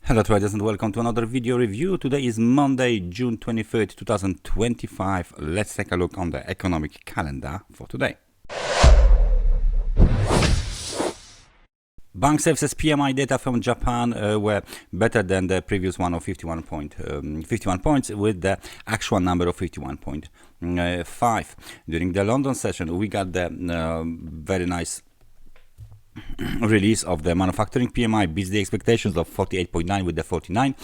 Hello traders and welcome to another video review. Today is Monday, June 23rd, 2025. Let's take a look on the economic calendar for today. Bank services PMI data from Japan were better than the previous one of 51 points with the actual number of 51.5. During the London session, we got the very nice release of the manufacturing PMI beats the expectations of 48.9 with the 49.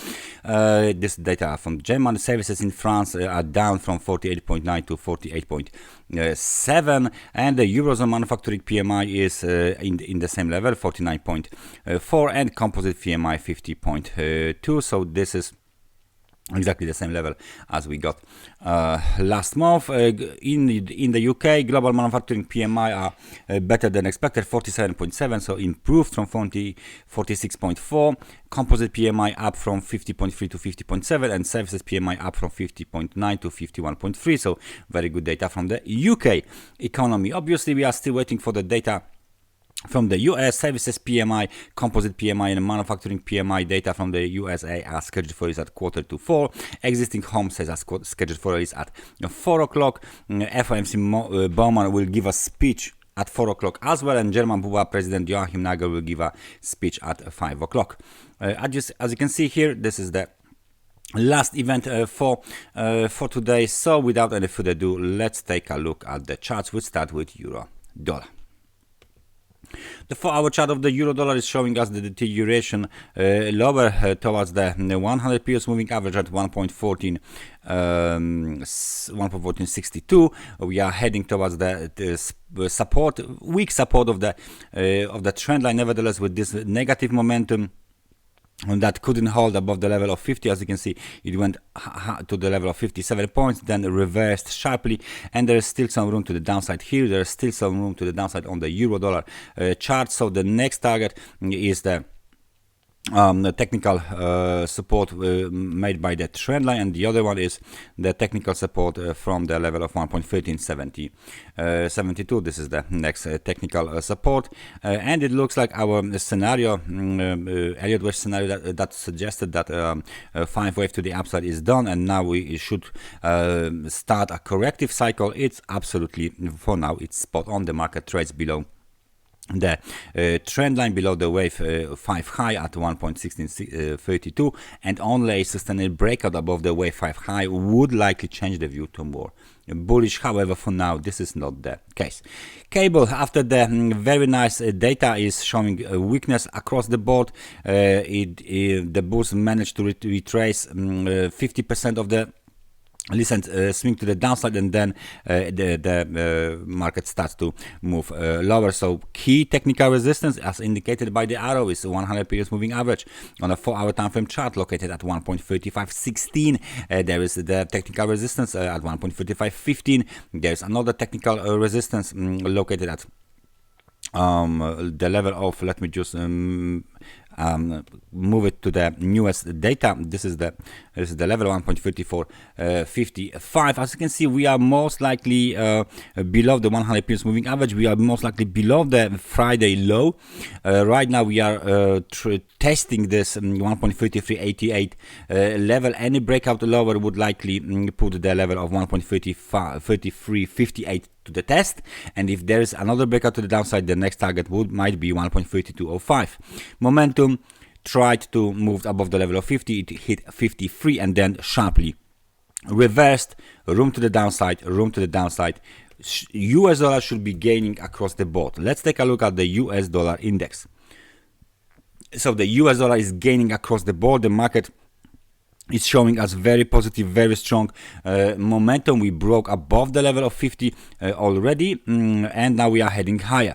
This data are from German. Services in France are down from 48.9 to 48.7, and the Eurozone manufacturing PMI is in the same level, 49.4, and composite PMI 50.2. So this is exactly the same level as we got last month. In the UK, global manufacturing PMI are better than expected, 47.7, so improved from 46.4. Composite PMI up from 50.3 to 50.7, and services PMI up from 50.9 to 51.3. So very good data from the UK economy. Obviously, we are still waiting for the data from the US. Services PMI, composite PMI, and manufacturing PMI data from the USA are scheduled for release at 3:45. Existing home sales are scheduled for release at 4 o'clock. FOMC Baumann will give a speech at 4 o'clock as well, and German BUA President Joachim Nagel will give a speech at 5 o'clock. As you can see here, this is the last event for today. So without any further ado, let's take a look at the charts. We'll start with euro dollar. The 4-hour chart of the euro dollar is showing us the deterioration lower towards the 100 periods moving average at 1.1462. We are heading towards the weak support of the trend line. Nevertheless, with this negative momentum that couldn't hold above the level of 50, as you can see, it went to the level of 57 points, then reversed sharply, and there is still some room to the downside here. There is still some room to the downside on the euro dollar chart. So the next target is the technical support made by the trend line, and the other one is the technical support from the level of 1.1372. This is the next technical support, and it looks like our scenario, Elliott Wave scenario, that suggested that 5 wave to the upside is done, and now we should start a corrective cycle. It's absolutely, for now, it's spot on. The market trades below the trend line, below the wave 5 high at 1.1632, and only a sustained breakout above the wave 5 high would likely change the view to more bullish. However, for now, this is not the case. Cable, after the very nice data, is showing a weakness across the board. The bulls managed to retrace 50% of the recent swing to the downside, and then the market starts to move lower. So key technical resistance, as indicated by the arrow, is 100 periods moving average on a 4-hour time frame chart located at 1.3516. There is the technical resistance at 1.3515. There's another technical resistance located at the level of, let me just move it to the newest data. This is the level 1.3455. As you can see, we are most likely below the 100 periods moving average. We are most likely below the Friday low. Right now we are testing this 1.3388 level. Any breakout lower would likely put the level of 1.3358 to the test, and if there is another breakout to the downside, the next target might be 1.3205. Momentum tried to move above the level of 50. It hit 53 and then sharply reversed. Room to the downside, room to the downside. US dollar should be gaining across the board. Let's take a look at the US dollar index. So the US dollar is gaining across the board. The market is showing us very positive, very strong momentum. We broke above the level of 50 already, and now we are heading higher.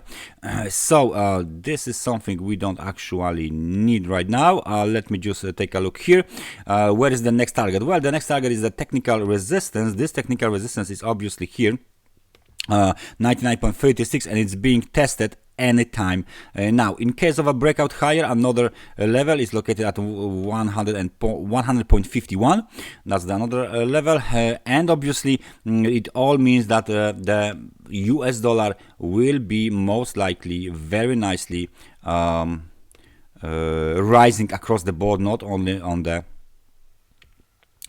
So this is something we don't actually need right now. Let me just take a look here. Where is the next target? Well, the next target is the technical resistance. This technical resistance is obviously here, 99.36, and it's being tested anytime now. In case of a breakout higher, another level is located at 100.51. That's the another level, and obviously it all means that the US dollar will be most likely very nicely rising across the board, not only on the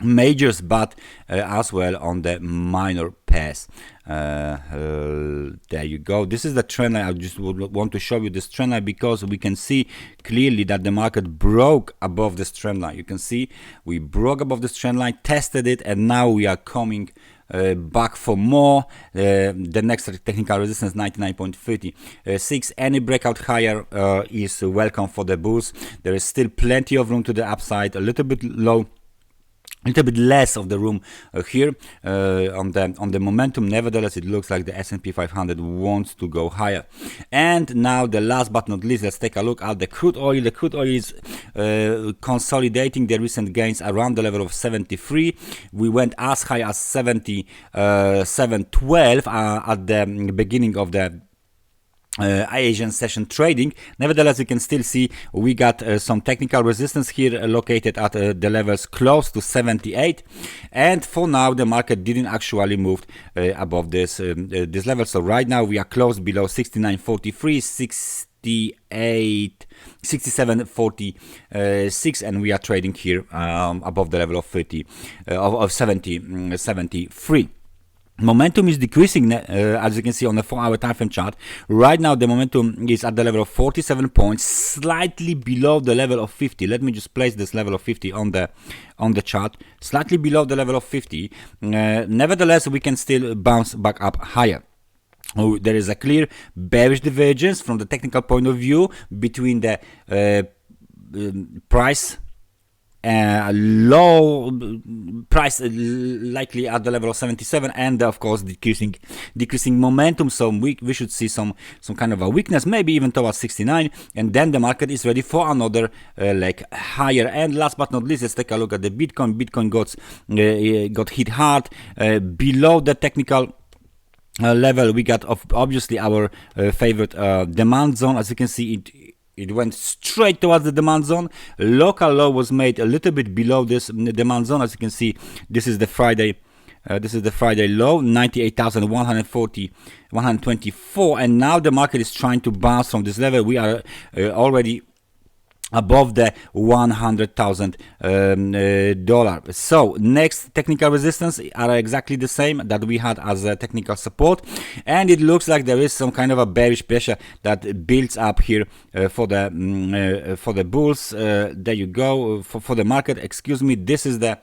majors but as well on the minor pairs. There you go. This is the trend line. I just would want to show you this trend line because we can see clearly that the market broke above this trend line. You can see we broke above this trend line, tested it, and now we are coming back for more. The next technical resistance 99.36. Any breakout higher is welcome for the bulls. There is still plenty of room to the upside, a little bit low, a little bit less of the room here on the momentum. Nevertheless, it looks like the S&P 500 wants to go higher. And now the last but not least, let's take a look at the crude oil. The crude oil is consolidating the recent gains around the level of 73. We went as high as 77.12 at the beginning of the Asian session trading. Nevertheless, you can still see we got some technical resistance here located at the levels close to 78, and for now the market didn't actually move above this level. So right now we are close below 69.43, 67.46, and we are trading here above the level of 73. Momentum is decreasing, as you can see on the 4-hour time frame chart. Right now the momentum is at the level of 47 points, slightly below the level of 50. Let me just place this level of 50 on the chart, slightly below the level of 50. Nevertheless, we can still bounce back up higher. There is a clear bearish divergence from the technical point of view between the price low price likely at the level of 77, and of course decreasing momentum. So we should see some kind of a weakness, maybe even towards 69, and then the market is ready for another leg higher. And last but not least, let's take a look at the Bitcoin. Bitcoin got hit hard below the technical level. We got obviously our favorite demand zone. As you can see, it went straight towards the demand zone. Local low was made a little bit below this demand zone. As you can see, this is the Friday low, 98,124, and now the market is trying to bounce from this level. We are already above the $100,000. So next technical resistance are exactly the same that we had as a technical support, and it looks like there is some kind of a bearish pressure that builds up here for the bulls. There you go, for the market, excuse me. This is the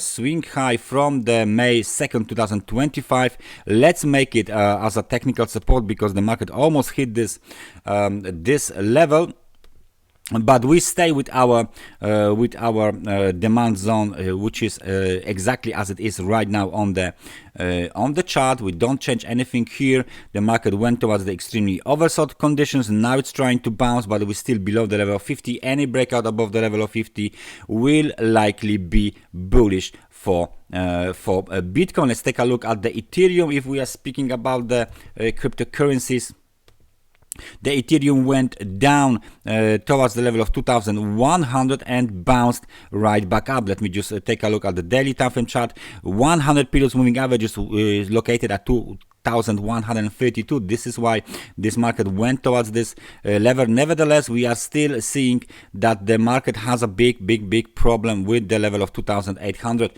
swing high from the May 2nd 2025. Let's make it as a technical support because the market almost hit this level. But we stay with our demand zone, which is exactly as it is right now on the chart. We don't change anything here. The market went towards the extremely oversold conditions. Now it's trying to bounce, but we're still below the level of 50. Any breakout above the level of 50 will likely be bullish for Bitcoin. Let's take a look at the Ethereum. If we are speaking about the cryptocurrencies, the Ethereum went down towards the level of 2,100 and bounced right back up. Let me just take a look at the daily time frame chart. 100 periods moving average is located at 2,132. This is why this market went towards this level. Nevertheless, we are still seeing that the market has a big problem with the level of 2,800.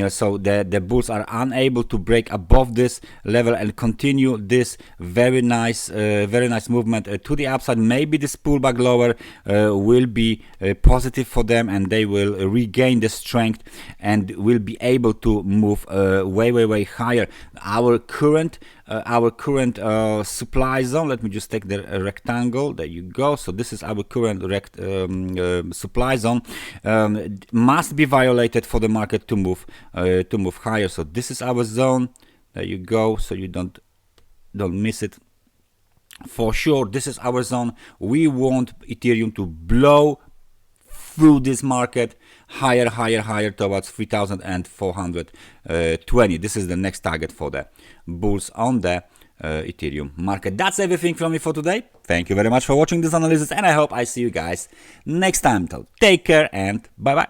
So the bulls are unable to break above this level and continue this very nice movement to the upside. Maybe this pullback lower will be positive for them, and they will regain the strength and will be able to move way higher. Our current supply zone, let me just take the rectangle. There you go. So this is our current supply zone, must be violated for the market to move higher. So this is our zone. There you go. So you don't miss it. For sure, this is our zone. We want Ethereum to blow through this market higher towards 3,420. This is the next target for the bulls on the Ethereum market. That's everything from me for today. Thank you very much for watching this analysis, and I hope I see you guys next time. So take care and bye bye.